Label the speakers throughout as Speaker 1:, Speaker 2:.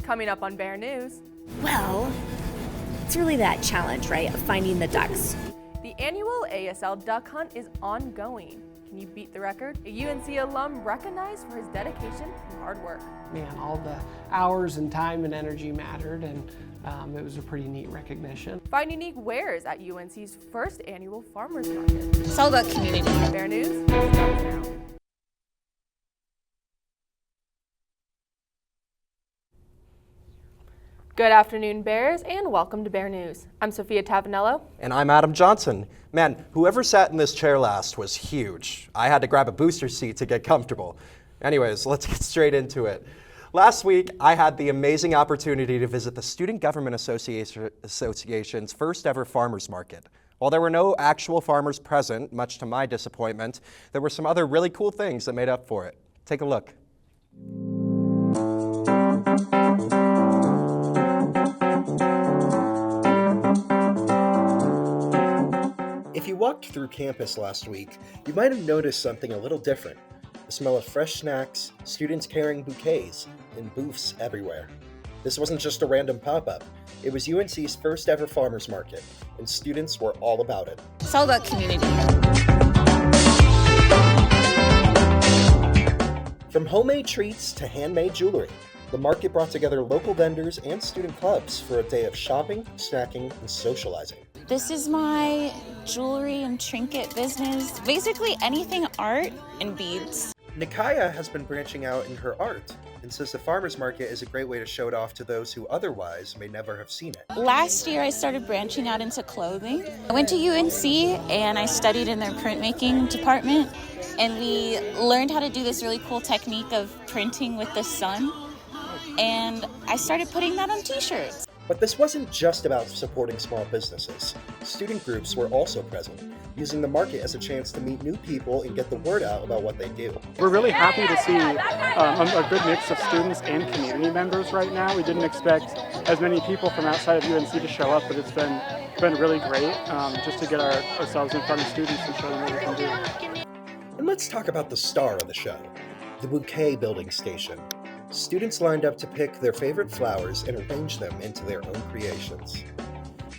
Speaker 1: Coming up on Bear News.
Speaker 2: Well, it's really that challenge, right, of finding the ducks.
Speaker 1: The annual ASL Duck Hunt is ongoing. Can you beat the record? A UNC alum recognized for his dedication and hard work.
Speaker 3: Man, all the hours and time and energy mattered, and it was a pretty neat recognition.
Speaker 1: Find unique wares at UNC's first annual farmers market.
Speaker 2: ASL Duck community.
Speaker 1: Bear News starts now. Good afternoon, Bears, and welcome to Bear News. I'm Sophia Tavanello.
Speaker 4: And I'm Adam Johnson. Man, whoever sat in this chair last was huge. I had to grab a booster seat to get comfortable. Anyways, let's get straight into it. Last week, I had the amazing opportunity to visit the Student Government Association's first ever farmers market. While there were no actual farmers present, much to my disappointment, there were some other really cool things that made up for it. Take a look.
Speaker 5: If you walked through campus last week, you might have noticed something a little different. The smell of fresh snacks, students carrying bouquets, and booths everywhere. This wasn't just a random pop-up. It was UNC's first ever farmers market, and students were all about it.
Speaker 2: ASL Duck community.
Speaker 5: From homemade treats to handmade jewelry, the market brought together local vendors and student clubs for a day of shopping, snacking, and socializing.
Speaker 6: This is my jewelry and trinket business. Basically anything art and beads.
Speaker 5: Nikaya has been branching out in her art and says the farmers market is a great way to show it off to those who otherwise may never have seen it.
Speaker 6: Last year I started branching out into clothing. I went to UNC and I studied in their printmaking department, and we learned how to do this really cool technique of printing with the sun, and I started putting that on t-shirts.
Speaker 5: But this wasn't just about supporting small businesses. Student groups were also present, using the market as a chance to meet new people and get the word out about what they do.
Speaker 7: We're really happy to see a good mix of students and community members right now. We didn't expect as many people from outside of UNC to show up, but it's been really great just to get ourselves in front of students and show them what we can do.
Speaker 5: And let's talk about the star of the show, the bouquet building station. Students lined up to pick their favorite flowers and arrange them into their own creations.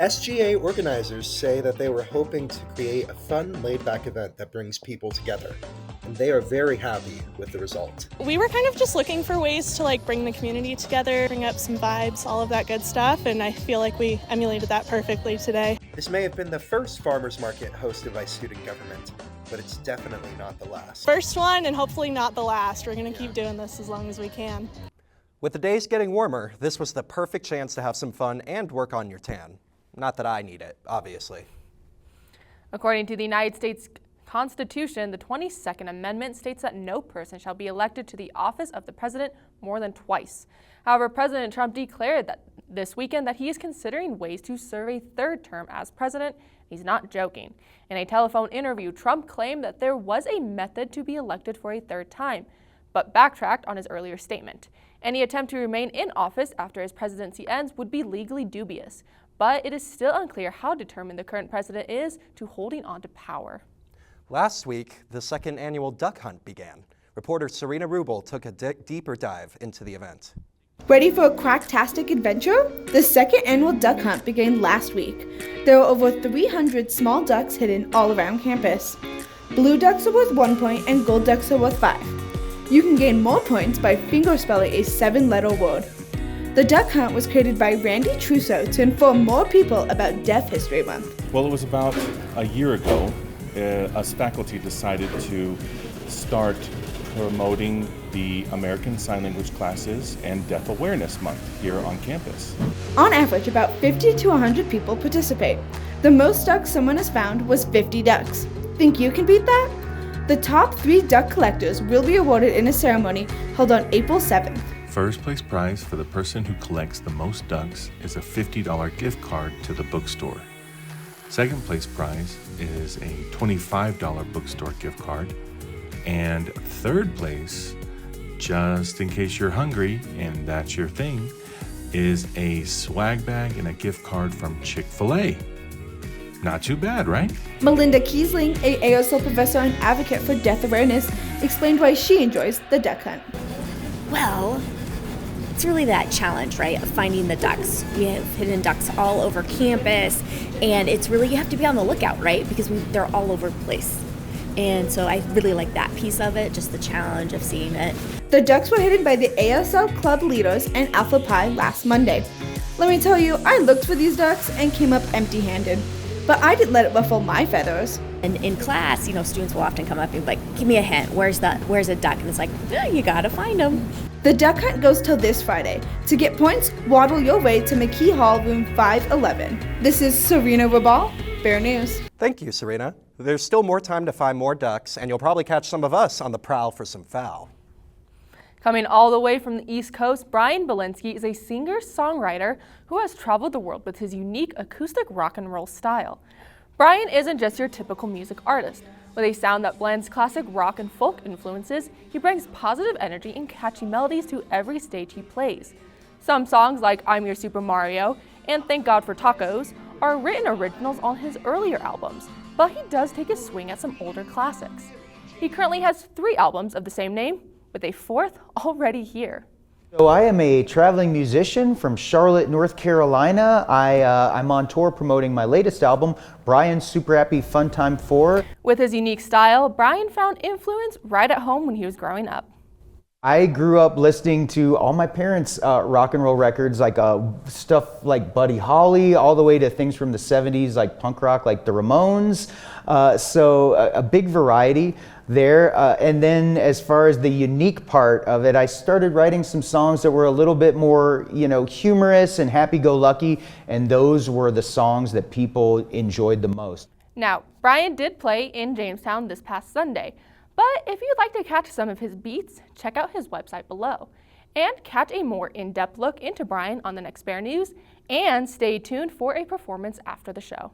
Speaker 5: SGA organizers say that they were hoping to create a fun, laid-back event that brings people together, and they are very happy with the result.
Speaker 8: We were kind of just looking for ways to bring the community together, bring up some vibes, all of that good stuff, and I feel like we emulated that perfectly today.
Speaker 5: This may have been the first farmers market hosted by student government, but it's definitely not the last.
Speaker 8: First one, and hopefully not the last. We're going to keep doing this as long as we can.
Speaker 4: With the days getting warmer, this was the perfect chance to have some fun and work on your tan. Not that I need it, obviously.
Speaker 1: According to the United States Constitution, the 22nd Amendment states that no person shall be elected to the office of the president more than twice. However, President Trump declared that this weekend that he is considering ways to serve a third term as president. He's not joking. In a telephone interview, Trump claimed that there was a method to be elected for a third time, but backtracked on his earlier statement. Any attempt to remain in office after his presidency ends would be legally dubious, but it is still unclear how determined the current president is to holding on to power.
Speaker 4: Last week, the second annual Duck Hunt began. Reporter Serena Rubel took a deeper dive into the event.
Speaker 9: Ready for a cracktastic adventure? The second annual Duck Hunt began last week. There were over 300 small ducks hidden all around campus. Blue ducks are worth 1 point and gold ducks are worth 5. You can gain more points by fingerspelling a 7-letter word. The Duck Hunt was created by Randy Trousseau to inform more people about Deaf History Month.
Speaker 10: Well, it was about a year ago, us faculty decided to start promoting the American Sign Language classes and Deaf Awareness Month here on campus.
Speaker 9: On average, about 50 to 100 people participate. The most ducks someone has found was 50 ducks. Think you can beat that? The top 3 duck collectors will be awarded in a ceremony held on April 7th.
Speaker 10: First place prize for the person who collects the most ducks is a $50 gift card to the bookstore. Second place prize is a $25 bookstore gift card. And third place, just in case you're hungry and that's your thing, is a swag bag and a gift card from Chick-fil-A. Not too bad, right?
Speaker 9: Melinda Kiesling, a ASL professor and advocate for deaf awareness, explained why she enjoys the Duck Hunt.
Speaker 2: Well, it's really that challenge, right, of finding the ducks. We have hidden ducks all over campus, and it's really, you have to be on the lookout, right, because they're all over the place. And so I really like that piece of it, just the challenge of seeing it.
Speaker 9: The ducks were hidden by the ASL Club leaders and Alpha Pi last Monday. Let me tell you, I looked for these ducks and came up empty-handed. But I didn't let it ruffle my feathers.
Speaker 2: And in class, students will often come up and be like, give me a hint, where's a duck? And it's like, you gotta find them.
Speaker 9: The duck hunt goes till this Friday. To get points, waddle your way to McKee Hall, room 511. This is Serena Rabal, Bear News.
Speaker 4: Thank you, Serena. There's still more time to find more ducks, and you'll probably catch some of us on the prowl for some fowl.
Speaker 1: Coming all the way from the East Coast, Bryan Belinsky is a singer-songwriter who has traveled the world with his unique acoustic rock and roll style. Bryan isn't just your typical music artist. With a sound that blends classic rock and folk influences, he brings positive energy and catchy melodies to every stage he plays. Some songs like I'm Your Super Mario and Thank God for Tacos are written originals on his earlier albums, but he does take a swing at some older classics. He currently has 3 albums of the same name, with a 4th already here.
Speaker 11: So I am a traveling musician from Charlotte, North Carolina. I'm on tour promoting my latest album, Bryan's Super Happy Fun Time 4.
Speaker 1: With his unique style, Bryan found influence right at home when he was growing up.
Speaker 11: I grew up listening to all my parents' rock and roll records, like stuff like Buddy Holly, all the way to things from the 70s, like punk rock, like the Ramones. So a big variety there. And then as far as the unique part of it, I started writing some songs that were a little bit more, humorous and happy-go-lucky, and those were the songs that people enjoyed the most.
Speaker 1: Now, Bryan did play in Jamestown this past Sunday, but if you'd like to catch some of his beats, check out his website below. And catch a more in-depth look into Bryan on the next Bear News, and stay tuned for a performance after the show.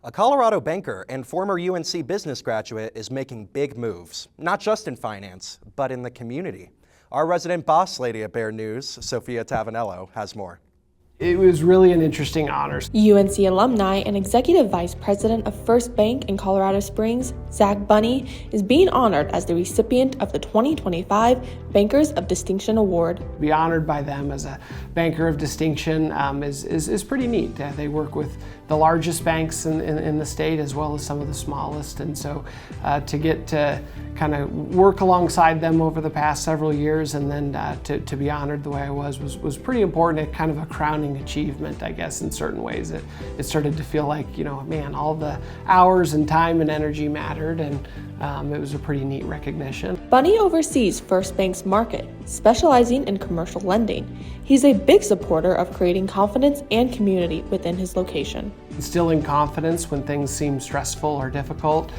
Speaker 4: A Colorado banker and former UNC business graduate is making big moves, not just in finance, but in the community. Our resident boss lady at Bear News, Sophia Tavanello, has more.
Speaker 3: It was really an interesting honor.
Speaker 1: UNC alumni and Executive Vice President of First Bank in Colorado Springs, Zach Bunny, is being honored as the recipient of the 2025 Bankers of Distinction Award.
Speaker 3: To be honored by them as a Banker of Distinction is pretty neat. They work with the largest banks in the state as well as some of the smallest, and so to get to kind of work alongside them over the past several years and then to be honored the way I was pretty important. Kind of a crowning achievement, I guess, in certain ways. It started to feel like, man, all the hours and time and energy mattered, and it was a pretty neat recognition.
Speaker 1: Bunny oversees First Bank's market, specializing in commercial lending. He's a big supporter of creating confidence and community within his location.
Speaker 3: Instilling confidence when things seem stressful or difficult,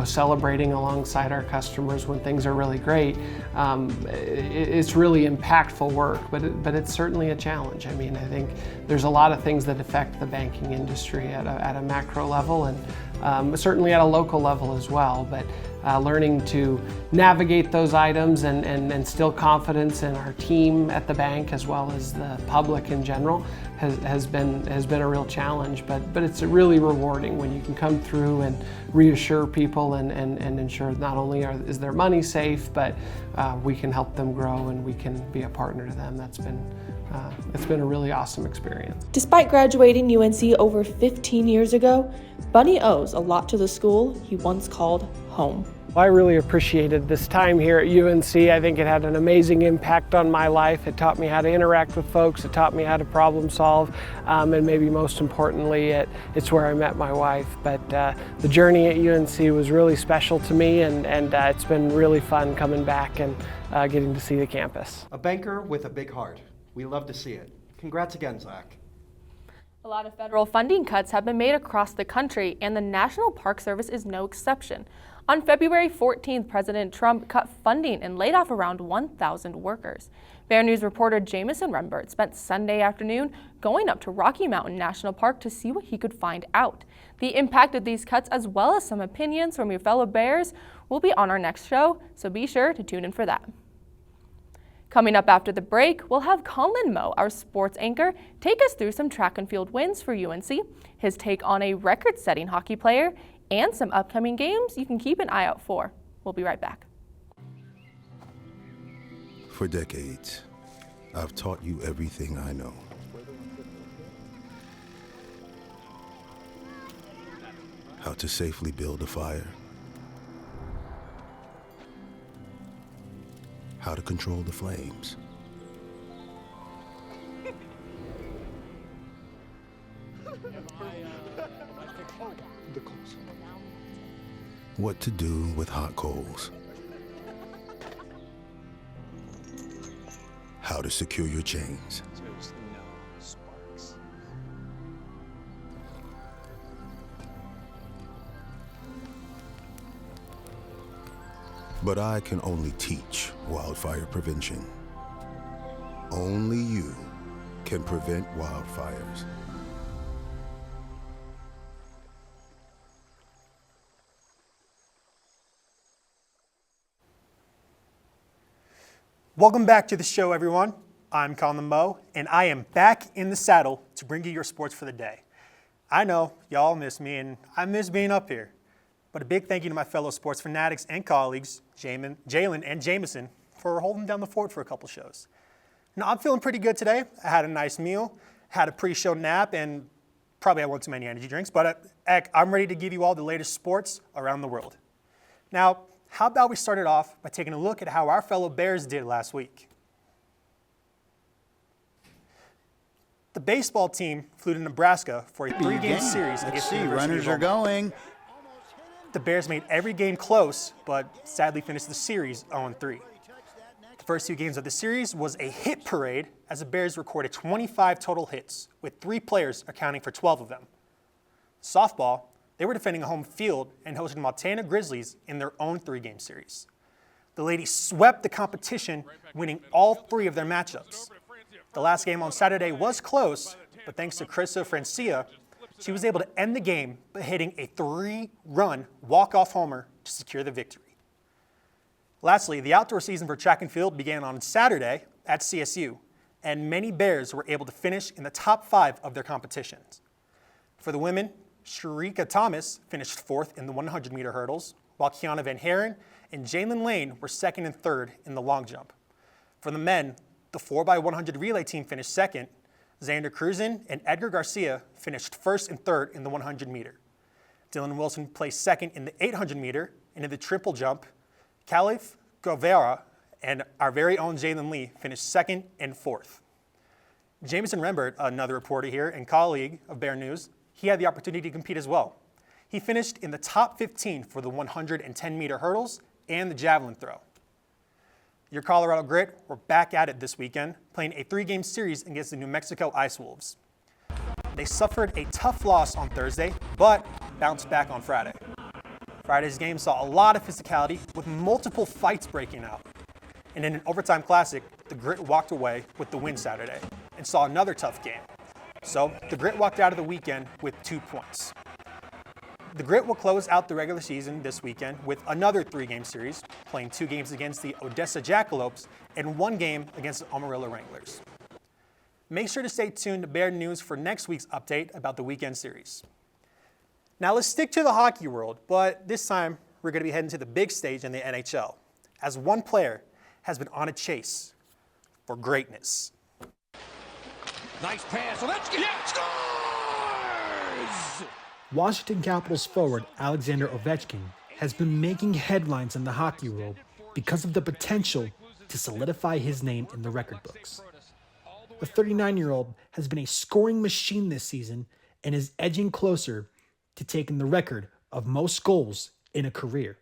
Speaker 3: celebrating alongside our customers when things are really great. It's really impactful work, but it's certainly a challenge. I mean, I think there's a lot of things that affect the banking industry at a macro level, and certainly at a local level as well. But learning to navigate those items and instill confidence in our team at the bank as well as the public in general has been a real challenge. But it's really rewarding when you can come through and reassure people and ensure not only is their money safe, but we can help them grow and we can be a partner to them. It's been a really awesome experience.
Speaker 1: Despite graduating UNC over 15 years ago, Bunny owes a lot to the school he once called home.
Speaker 3: I really appreciated this time here at UNC. I think it had an amazing impact on my life. It taught me how to interact with folks. It taught me how to problem solve. And maybe most importantly, it's where I met my wife. But the journey at UNC was really special to me, and it's been really fun coming back and getting to see the campus.
Speaker 4: A banker with a big heart. We love to see it. Congrats again, Zach.
Speaker 1: A lot of federal funding cuts have been made across the country, and the National Park Service is no exception. On February 14th, President Trump cut funding and laid off around 1,000 workers. Bear News reporter Jamison Rembert spent Sunday afternoon going up to Rocky Mountain National Park to see what he could find out. The impact of these cuts, as well as some opinions from your fellow Bears, will be on our next show, so be sure to tune in for that. Coming up after the break, we'll have Colin Moe, our sports anchor, take us through some track and field wins for UNC, his take on a record-setting hockey player, and some upcoming games you can keep an eye out for. We'll be right back.
Speaker 12: For decades, I've taught you everything I know. How to safely build a fire. How to control the flames. What to do with hot coals. How to secure your chains. But I can only teach wildfire prevention. Only you can prevent wildfires.
Speaker 13: Welcome back to the show, everyone. I'm Colin Moe, and I am back in the saddle to bring you your sports for the day. I know y'all miss me, and I miss being up here. But a big thank you to my fellow sports fanatics and colleagues, Jalen and Jameson, for holding down the fort for a couple shows. Now, I'm feeling pretty good today. I had a nice meal, had a pre-show nap, and probably I won't too many energy drinks, but I'm ready to give you all the latest sports around the world. Now, how about we start it off by taking a look at how our fellow Bears did last week. The baseball team flew to Nebraska for a 3-game series against the University
Speaker 14: runners
Speaker 13: of
Speaker 14: are going.
Speaker 13: The Bears made every game close, but sadly finished the series 0-3. The first 2 games of the series was a hit parade as the Bears recorded 25 total hits, with 3 players accounting for 12 of them. Softball, they were defending a home field and hosted Montana Grizzlies in their own 3-game series. The ladies swept the competition, winning all 3 of their matchups. The last game on Saturday was close, but thanks to Krista Francia, she was able to end the game by hitting a 3-run walk-off homer to secure the victory. Lastly, the outdoor season for track and field began on Saturday at CSU, and many Bears were able to finish in the top 5 of their competitions. For the women, Sharika Thomas finished 4th in the 100-meter hurdles, while Kiana Van Haren and Jalen Lane were 2nd and 3rd in the long jump. For the men, the 4x100 relay team finished 2nd, Xander Cruzen and Edgar Garcia finished 1st and 3rd in the 100-meter. Dylan Wilson placed 2nd in the 800-meter, and in the triple jump, Caliph Guevara and our very own Jalen Lee finished 2nd and 4th. Jameson Rembert, another reporter here and colleague of Bear News, he had the opportunity to compete as well. He finished in the top 15 for the 110-meter hurdles and the javelin throw. Your Colorado Grit were back at it this weekend, playing a 3-game series against the New Mexico Ice Wolves. They suffered a tough loss on Thursday, but bounced back on Friday. Friday's game saw a lot of physicality, with multiple fights breaking out. And in an overtime classic, the Grit walked away with the win Saturday and saw another tough game. So the Grit walked out of the weekend with 2 points. The Grit will close out the regular season this weekend with another 3-game series, playing 2 games against the Odessa Jackalopes and 1 game against the Amarillo Wranglers. Make sure to stay tuned to Bear News for next week's update about the weekend series. Now let's stick to the hockey world, but this time we're going to be heading to the big stage in the NHL, as one player has been on a chase for greatness.
Speaker 15: Nice pass, Ovechkin scores!
Speaker 16: Washington Capitals forward Alexander Ovechkin has been making headlines in the hockey world because of the potential to solidify his name in the record books. The 39-year-old has been a scoring machine this season and is edging closer to taking the record of most goals in a career.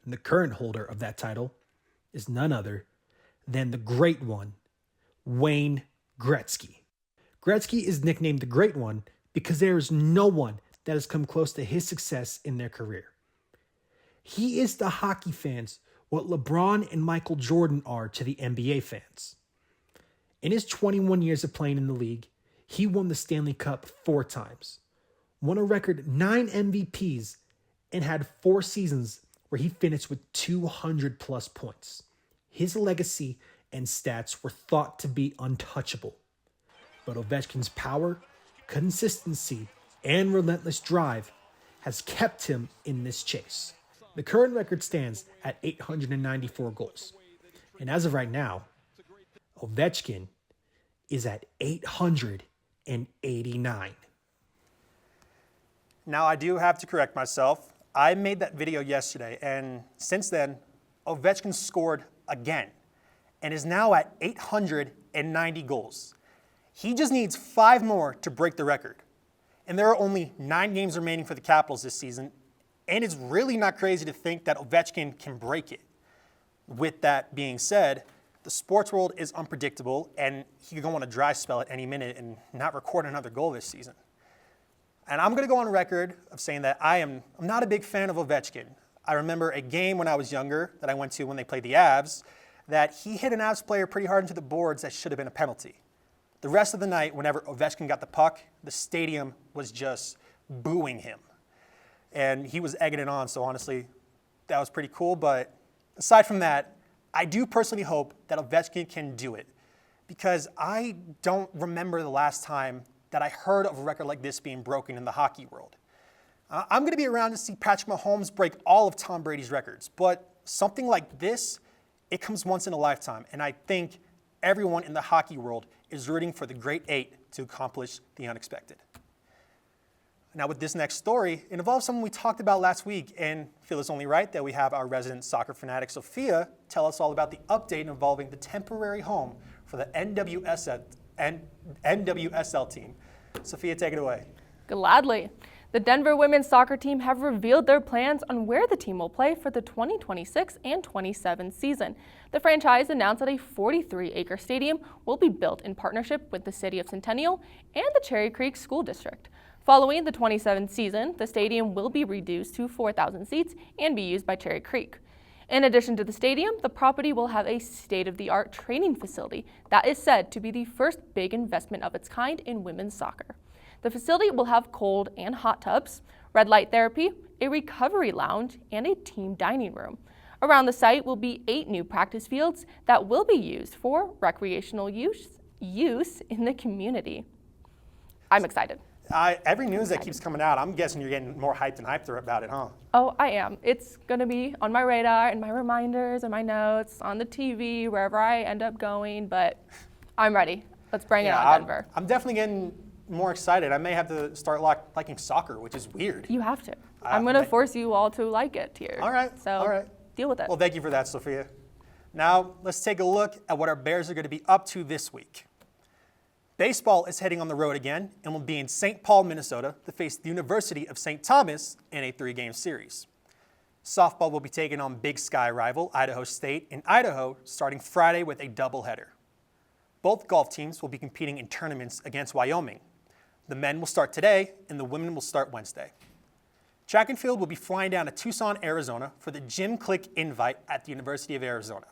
Speaker 16: And the current holder of that title is none other than the Great One, Wayne Gretzky. Gretzky is nicknamed the Great One because there is no one that has come close to his success in their career. He is to hockey fans what LeBron and Michael Jordan are to the NBA fans. In his 21 years of playing in the league, he won the Stanley Cup 4 times, won a record 9 MVPs, and had 4 seasons where he finished with 200-plus points. His legacy and stats were thought to be untouchable. But Ovechkin's power, consistency, and relentless drive has kept him in this chase. The current record stands at 894 goals. And as of right now, Ovechkin is at 889.
Speaker 13: Now, I do have to correct myself. I made that video yesterday, and since then, Ovechkin scored again and is now at 890 goals. He just needs 5 more to break the record. And there are only 9 games remaining for the Capitals this season, and it's really not crazy to think that Ovechkin can break it. With that being said, the sports world is unpredictable, and he could go on a dry spell at any minute and not record another goal this season. And I'm going to go on record of saying that I'm not a big fan of Ovechkin. I remember a game when I was younger that I went to when they played the Avs, that he hit an Avs player pretty hard into the boards that should have been a penalty. The rest of the night, whenever Ovechkin got the puck, the stadium was just booing him. And he was egging it on, so honestly, that was pretty cool. But aside from that, I do personally hope that Ovechkin can do it, because I don't remember the last time that I heard of a record like this being broken in the hockey world. I'm going to be around to see Patrick Mahomes break all of Tom Brady's records, but something like this, it comes once in a lifetime, and I think everyone in the hockey world is rooting for the Great 8 to accomplish the unexpected. Now with this next story, it involves someone we talked about last week, and I feel it's only right that we have our resident soccer fanatic, Sophia, tell us all about the update involving the temporary home for the NWSL team. Sophia, take it away.
Speaker 1: Gladly. The Denver women's soccer team have revealed their plans on where the team will play for the 2026 and 27 season. The franchise announced that a 43-acre stadium will be built in partnership with the City of Centennial and the Cherry Creek School District. Following the 27th season, the stadium will be reduced to 4,000 seats and be used by Cherry Creek. In addition to the stadium, the property will have a state-of-the-art training facility that is said to be the first big investment of its kind in women's soccer. The facility will have cold and hot tubs, red light therapy, a recovery lounge, and a team dining room. Around the site will be 8 new practice fields that will be used for recreational use in the community. I'm excited.
Speaker 13: Every news that keeps coming out, I'm guessing you're getting more hyped and hyped about it, huh?
Speaker 1: Oh, I am. It's going to be on my radar and my reminders and my notes, on the TV, wherever I end up going, but I'm ready. Let's bring it on, Denver.
Speaker 13: I'm definitely getting more excited. I may have to start liking soccer, which is weird.
Speaker 1: You have to. I'm going to force you all to like it here.
Speaker 13: All right.
Speaker 1: So
Speaker 13: all right.
Speaker 1: Deal with it.
Speaker 13: Well, thank you for that, Sophia. Now, let's take a look at what our Bears are going to be up to this week. Baseball is heading on the road again and will be in St. Paul, Minnesota to face the University of St. Thomas in a 3-game series. Softball will be taking on Big Sky rival Idaho State in Idaho starting Friday with a doubleheader. Both golf teams will be competing in tournaments against Wyoming. The men will start today and the women will start Wednesday. Track and field will be flying down to Tucson, Arizona for the Gym Click Invite at the University of Arizona.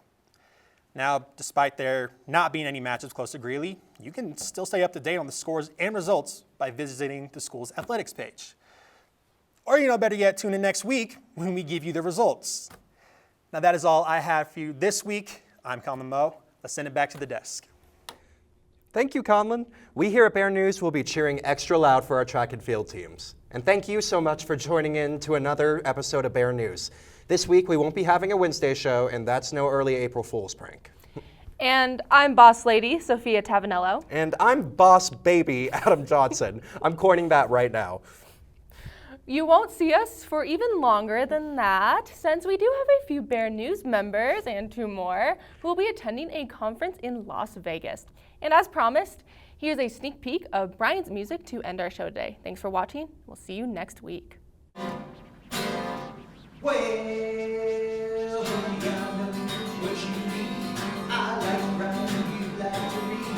Speaker 13: Now, despite there not being any matchups close to Greeley, you can still stay up to date on the scores and results by visiting the school's athletics page. Or, better yet, tune in next week when we give you the results. Now, that is all I have for you this week. I'm Conlon Moe. Let's send it back to the desk.
Speaker 4: Thank you, Conlon. We here at Bear News will be cheering extra loud for our track and field teams. And thank you so much for joining in to another episode of Bear News. This week, we won't be having a Wednesday show, and that's no early April Fool's prank.
Speaker 1: And I'm Boss Lady, Sophia Tavanello.
Speaker 4: And I'm Boss Baby, Adam Johnson. I'm coining that right now.
Speaker 1: You won't see us for even longer than that, since we do have a few Bear News members and 2 more who will be attending a conference in Las Vegas. And as promised, here's a sneak peek of Bryan's music to end our show today. Thanks for watching. We'll see you next week.
Speaker 14: Well, honey, I know what you need. I like writing, you like to read.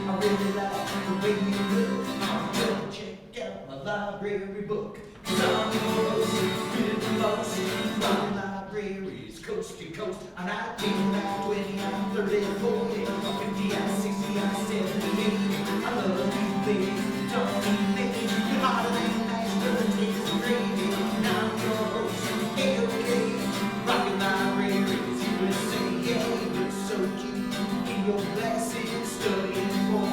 Speaker 14: I really like the way you look. I'm gonna check out my library book. 'Cause I'm your host, rhythm boss. My library's coast to coast. And I think about 20, I'm 34, yeah, 50, I'm 60, I'm 78. I love you, baby, don't need me. You're hotter than nice, but it tastes so great. And I'm your host. Rockin' libraries, USA, yeah, you're so cute. In your glasses, studying for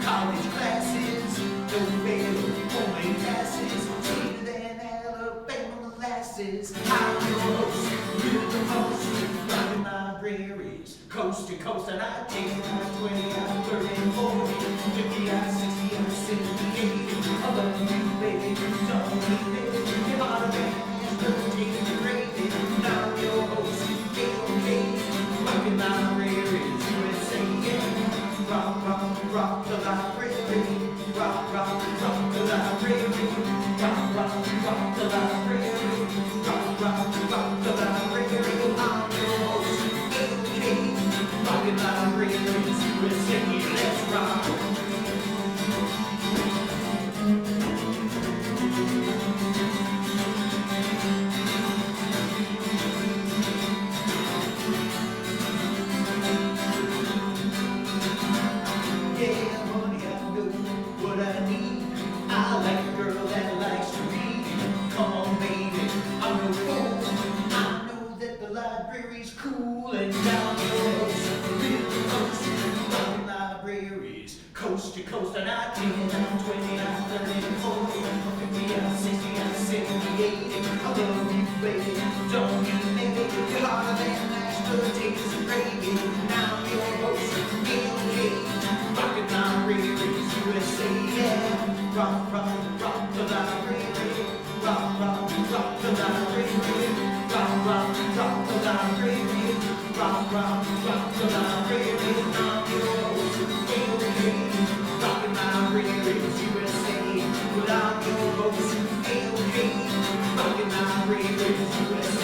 Speaker 14: college classes. No fail, point passes, sweeter than Alabama molasses. I'm your host, you're the host. Rockin' libraries, coast to to coast, and I 10, I'm 20, I'm 30, 40, 50, I'm 60, I'm 70, 80. I love you, baby, don't need me. You're not a man, you're taking gravy. Now I'm your host, okay. Rockin' libraries, USA, yeah. Rock, rock, rock the library. Rock, rock, rock the library. Rock, rock, rock the library. Rock, rock, rock the library. I'm your host, okay. Rockin' libraries, USA, let's rock. Cool and down your host, real host, rockin' libraries, coast to coast, and I 10, I'm 20, I'm 30, 40, I'm 50, I'm 60, I'm 70, 80. I love you, baby, don't you, maybe, you're harder than mashed potatoes and gravy. Now I'm your host, okay, rockin' libraries, USA, yeah. Rock, rock, rock the library, rock, rock, rock the library. Rock, rock, rock the library. Rock, rock, rock the library. I'm your host, okay. Rockin' libraries, USA. Well, I'm your host, okay. Rockin' libraries, USA.